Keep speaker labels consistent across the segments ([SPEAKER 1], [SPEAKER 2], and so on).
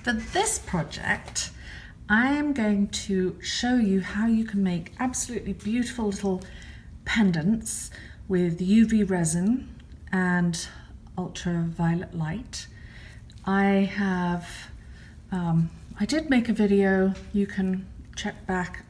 [SPEAKER 1] For this project, I am going to show you how you can make absolutely beautiful little pendants with UV resin and ultraviolet light. I did make a video, you can check back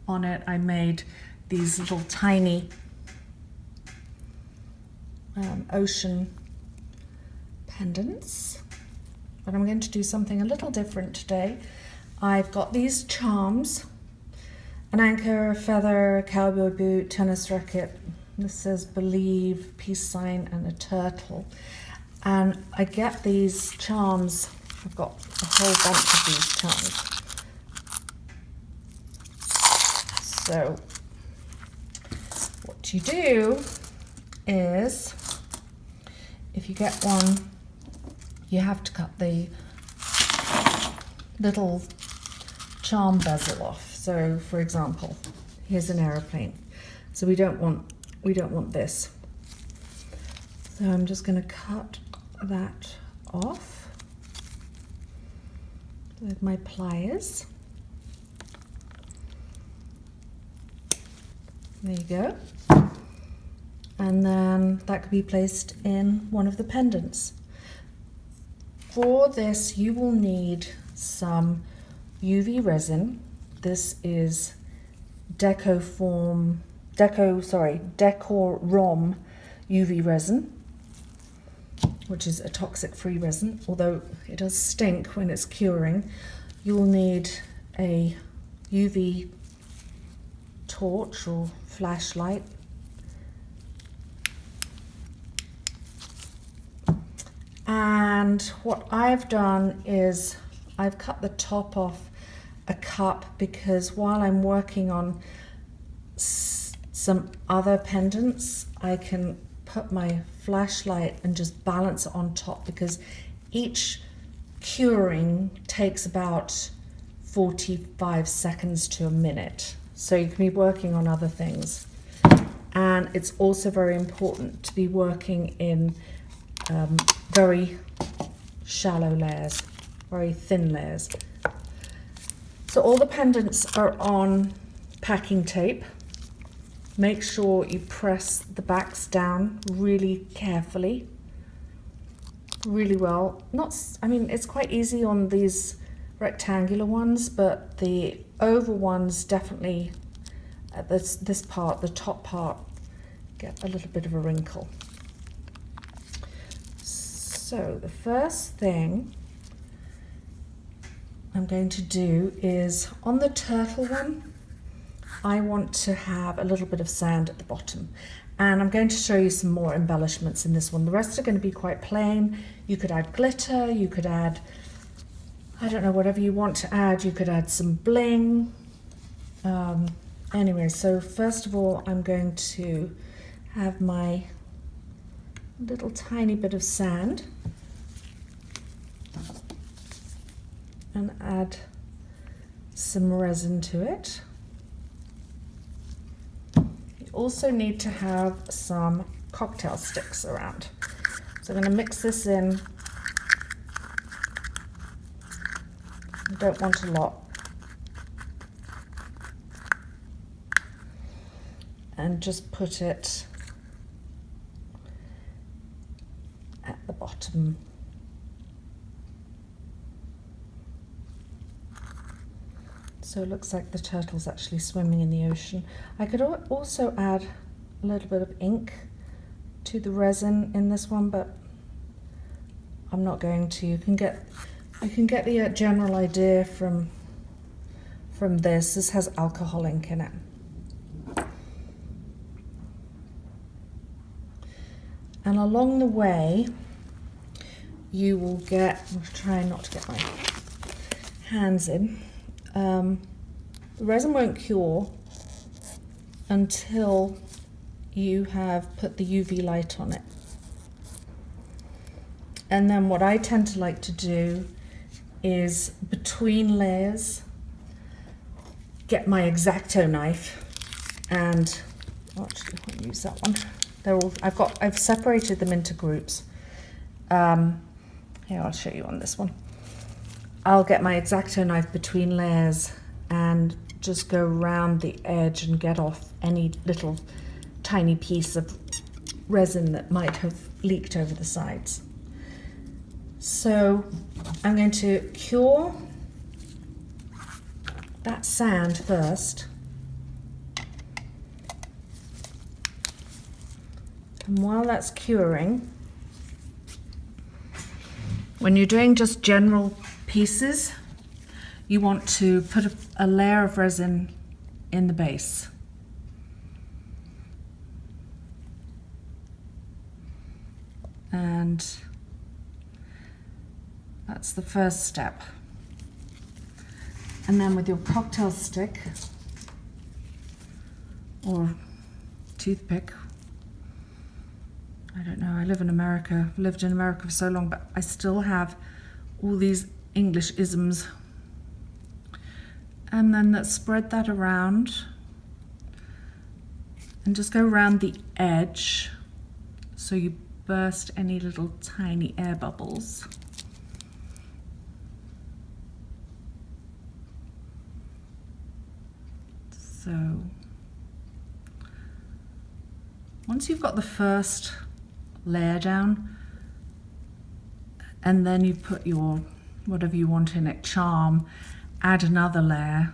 [SPEAKER 1] on it. I made these little tiny ocean pendants, but I'm going to do something a little different today. I've got these charms, an anchor, a feather, a cowboy boot, tennis racket. This says believe, peace sign, and a turtle. And I get these charms, I've got a whole bunch of these charms. So what you do is, if you get one, you have to cut the little charm bezel off. So for example, here's an aeroplane. So we don't want this. So I'm just going to cut that off with my pliers. There you go. And then that could be placed in one of the pendants. For this, you will need some UV resin. This is DecorRom UV Resin, which is a toxic-free resin, although it does stink when it's curing. You will need a UV torch or flashlight. And what I've done is I've cut the top off a cup, because while I'm working on some other pendants, I can put my flashlight and just balance it on top, because each curing takes about 45 seconds to a minute. So you can be working on other things. And it's also very important to be working in very shallow layers, very thin layers. So all the pendants are on packing tape. Make sure you press the backs down really carefully, really well. It's quite easy on these rectangular ones, but the oval ones definitely, at this part, the top part, get a little bit of a wrinkle. So the first thing I'm going to do is, on the turtle one, I want to have a little bit of sand at the bottom. And I'm going to show you some more embellishments in this one. The rest are going to be quite plain. You could add glitter, you could add, I don't know, whatever you want to add. You could add some bling. Anyway, so first of all, I'm going to have my little tiny bit of sand and add some resin to it. You also need to have some cocktail sticks around. So I'm going to mix this in. I don't want a lot. And just put it at the bottom. So it looks like the turtle's actually swimming in the ocean. I could also add a little bit of ink to the resin in this one, but I'm not going to. You can get the general idea from this. This has alcohol ink in it. And along the way, you will get, I'm trying not to get my hands in, the resin won't cure until you have put the UV light on it. And then what I tend to like to do is, between layers, get my X-Acto knife and, actually I won't use that one. I've separated them into groups. Here, I'll show you on this one. I'll get my X-Acto knife between layers and just go around the edge and get off any little tiny piece of resin that might have leaked over the sides. So I'm going to cure that sand first. And while that's curing, when you're doing just general pieces, you want to put a layer of resin in the base. And that's the first step. And then with your cocktail stick or toothpick, I don't know, I live in America, lived in America for so long, but I still have all these English isms. And then let's spread that around and just go around the edge so you burst any little tiny air bubbles. So once you've got the first layer down, and then you put your whatever you want in it, charm, add another layer,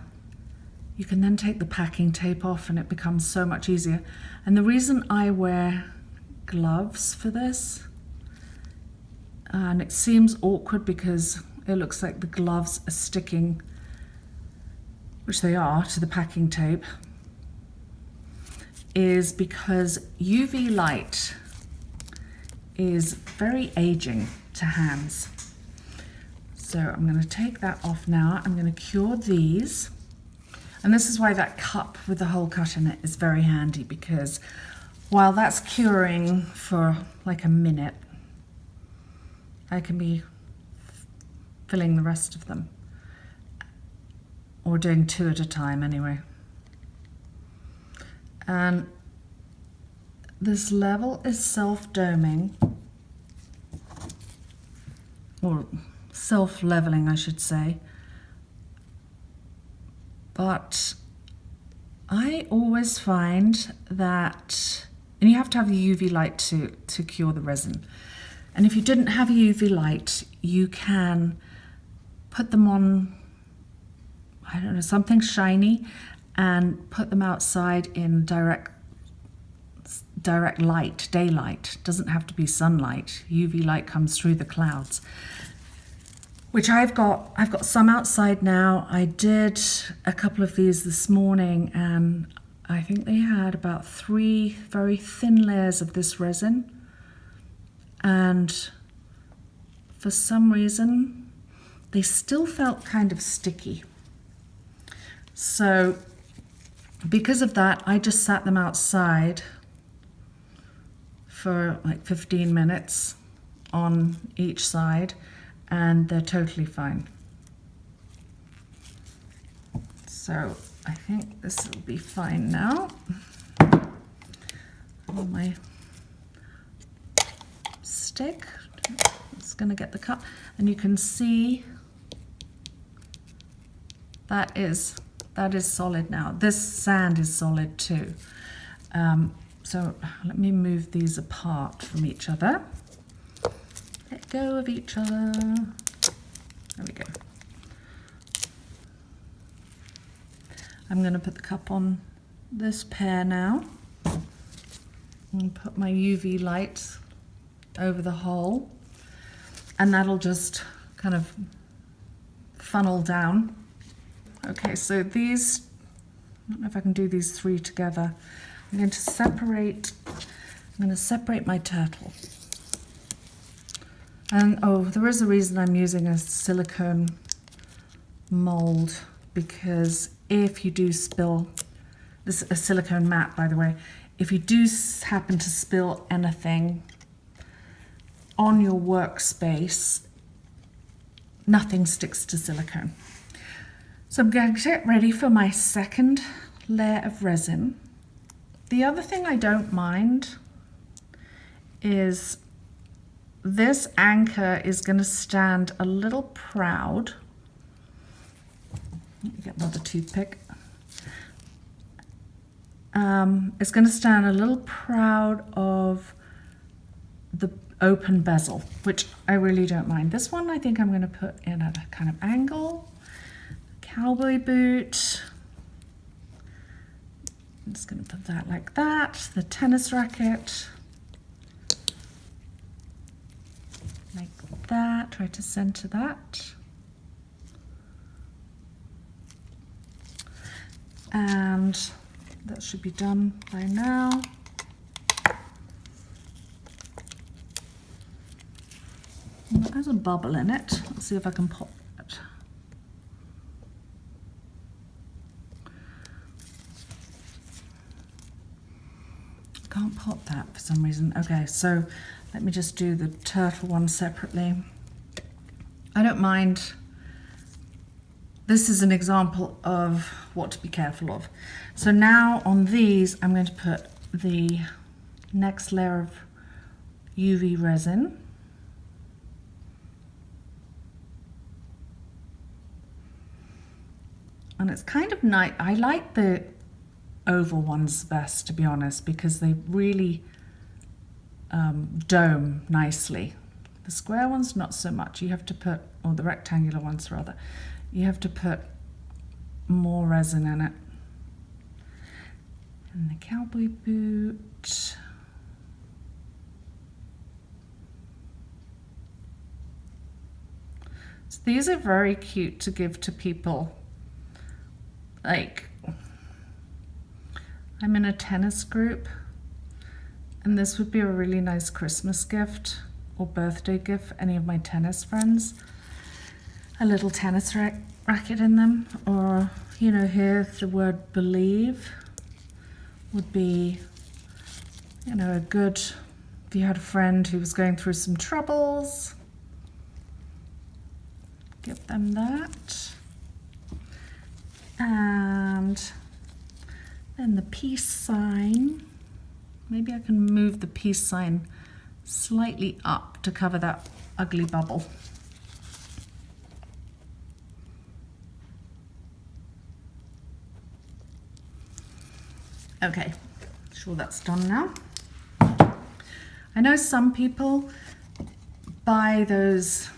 [SPEAKER 1] you can then take the packing tape off and it becomes so much easier. And the reason I wear gloves for this, and it seems awkward because it looks like the gloves are sticking, which they are, to the packing tape, is because UV light is very aging to hands. So I'm going to take that off now. I'm going to cure these. And this is why that cup with the hole cut in it is very handy, because while that's curing for like a minute, I can be filling the rest of them. Or doing 2 at a time anyway. And this level is self-doming, or self-leveling I should say, but I always find that, and you have to have the UV light to cure the resin, and if you didn't have a UV light, you can put them on, I don't know, something shiny, and put them outside in direct light, daylight. Doesn't have to be sunlight. UV light comes through the clouds, which I've got some outside now. I did a couple of these this morning, and I think they had about 3 very thin layers of this resin, and for some reason they still felt kind of sticky. So because of that, I just sat them outside for like 15 minutes on each side, and they're totally fine. So I think this will be fine now. On my stick, it's going to get the cup, and you can see that is solid now. This sand is solid too. So let me move these apart from each other. Let go of each other. There we go. I'm going to put the cup on this pair now. And put my UV light over the hole, and that'll just kind of funnel down. Okay, so these, I don't know if I can do these 3 together. I'm going to separate my turtle. And oh, there is a reason I'm using a silicone mold, because if you do spill, this is a silicone mat by the way, if you do happen to spill anything on your workspace, nothing sticks to silicone. So I'm going to get ready for my second layer of resin. The other thing I don't mind is this anchor is going to stand a little proud Let me get another toothpick. It's going to stand a little proud of the open bezel, which I really don't mind. This one I think I'm going to put in at a kind of angle. Cowboy boot. I'm just going to put that like that. The tennis racket. Like that. Try to center that. And that should be done by now. There's a bubble in it. Let's see if I can pop it. Can't pop that for some reason. Okay, so let me just do the turtle one separately. I don't mind. This is an example of what to be careful of. So now on these, I'm going to put the next layer of UV resin. And it's kind of nice. I like the oval ones best, to be honest, because they really dome nicely. The square ones, not so much. You have to put, or the rectangular ones rather, you have to put more resin in it. And the cowboy boot. So these are very cute to give to people. Like, I'm in a tennis group, and this would be a really nice Christmas gift or birthday gift for any of my tennis friends. A little tennis racket in them, or, you know, here the word believe would be, you know, a good, if you had a friend who was going through some troubles, give them that. And then the peace sign. Maybe I can move the peace sign slightly up to cover that ugly bubble. Okay, sure that's done now. I know some people buy those,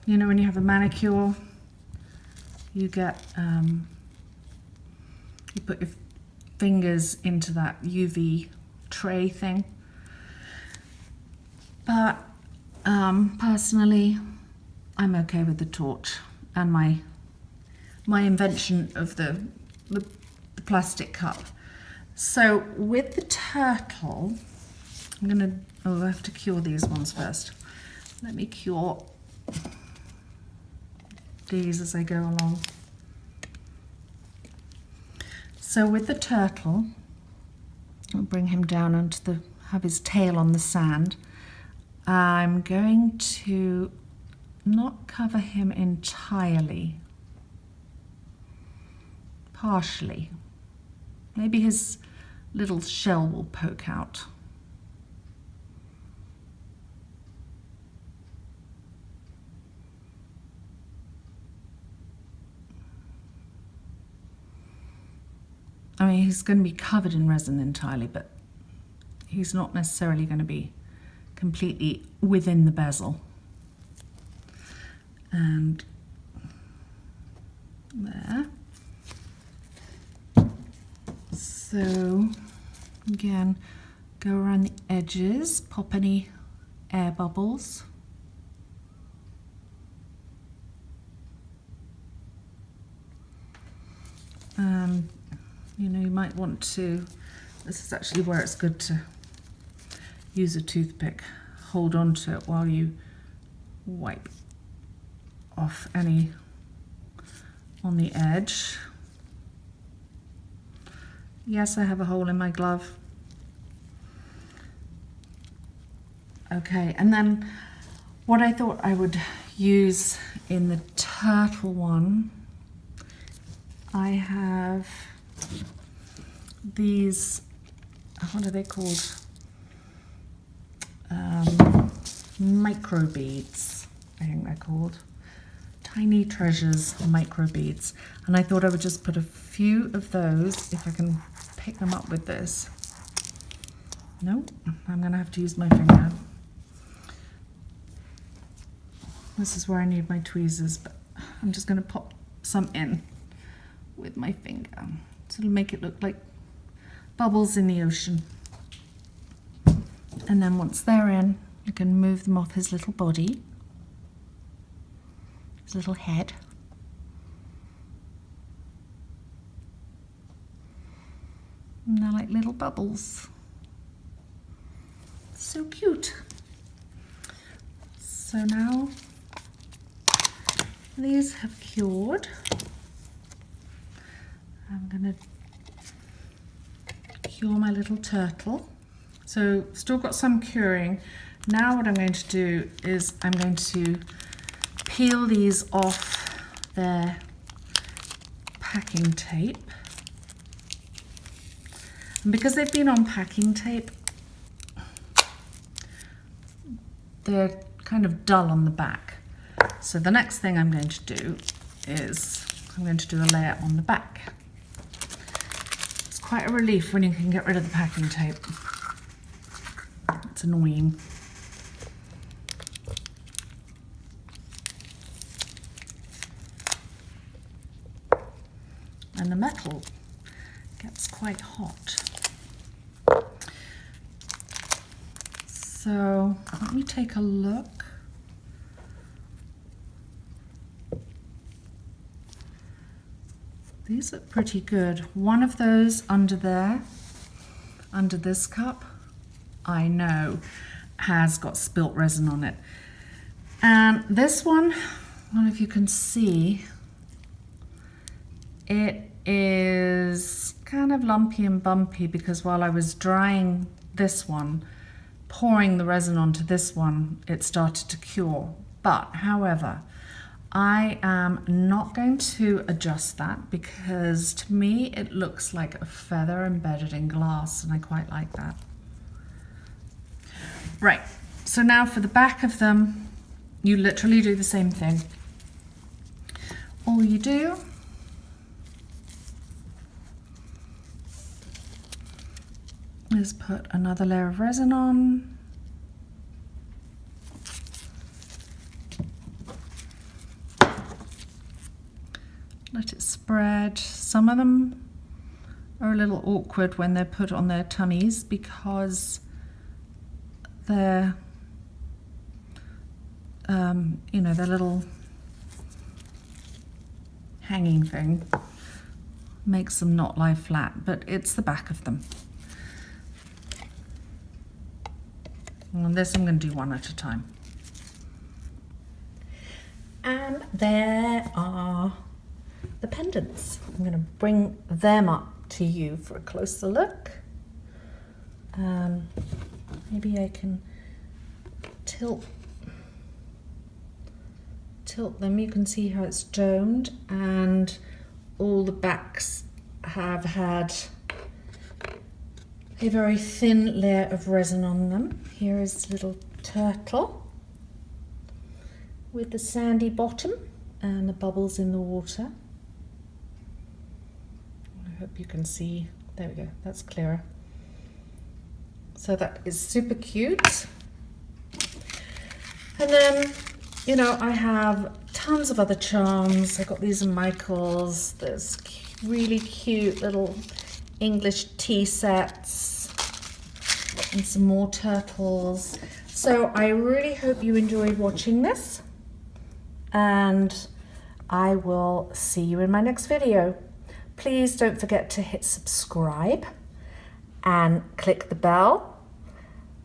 [SPEAKER 1] you know, when you have a manicure, you get, you put your fingers into that UV tray thing. But personally, I'm okay with the torch and my invention of the plastic cup. So with the turtle, I'm gonna, oh, I have to cure these ones first. Let me cure these as I go along. So with the turtle, I'll bring him down onto the, have his tail on the sand. I'm going to not cover him entirely, partially. Maybe his little shell will poke out. I mean, he's going to be covered in resin entirely, but he's not necessarily going to be completely within the bezel. And there. So again, go around the edges, pop any air bubbles. You know, you might want to, this is actually where it's good to use a toothpick. Hold on to it while you wipe off any on the edge. Yes, I have a hole in my glove. Okay, and then what I thought I would use in the turtle one, I have these, what are they called? Micro beads, I think they're called. tiny treasures, micro beads. And I thought I would just put a few of those, if I can pick them up with this. No, I'm gonna have to use my finger. This is where I need my tweezers, but I'm just gonna pop some in with my finger. So it'll make it look like bubbles in the ocean. And then once they're in, you can move them off his little body, his little head. And they're like little bubbles. So cute. So now these have cured. I'm gonna cure my little turtle. So still got some curing. Now what I'm going to do is I'm going to peel these off their packing tape. And because they've been on packing tape, they're kind of dull on the back. So the next thing I'm going to do is I'm going to do a layer on the back. It's quite a relief when you can get rid of the packing tape. It's annoying. And the metal gets quite hot. So let me take a look. These look pretty good. One of those under there, under this cup, I know has got spilt resin on it. And this one, I don't know if you can see, it is kind of lumpy and bumpy because while I was drying this one, pouring the resin onto this one, it started to cure. But however, I am not going to adjust that because to me it looks like a feather embedded in glass, and I quite like that. Right, so now for the back of them, you literally do the same thing. All you do is put another layer of resin on. Let it spread. Some of them are a little awkward when they're put on their tummies because they're, you know, their little hanging thing makes them not lie flat, but it's the back of them. And on this I'm going to do one at a time. And there are the pendants. I'm going to bring them up to you for a closer look. Maybe I can tilt them. You can see how it's domed, and all the backs have had a very thin layer of resin on them. Here is the little turtle with the sandy bottom and the bubbles in the water. I hope you can see. There we go, that's clearer. So that is super cute. And then, you know, I have tons of other charms. I got these in Michael's. There's really cute little English tea sets and some more turtles. So I really hope you enjoyed watching this, and I will see you in my next video. Please don't forget to hit subscribe and click the bell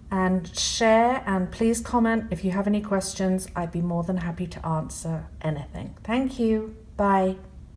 [SPEAKER 1] and share, and please comment if you have any questions. I'd be more than happy to answer anything. Thank you. Bye.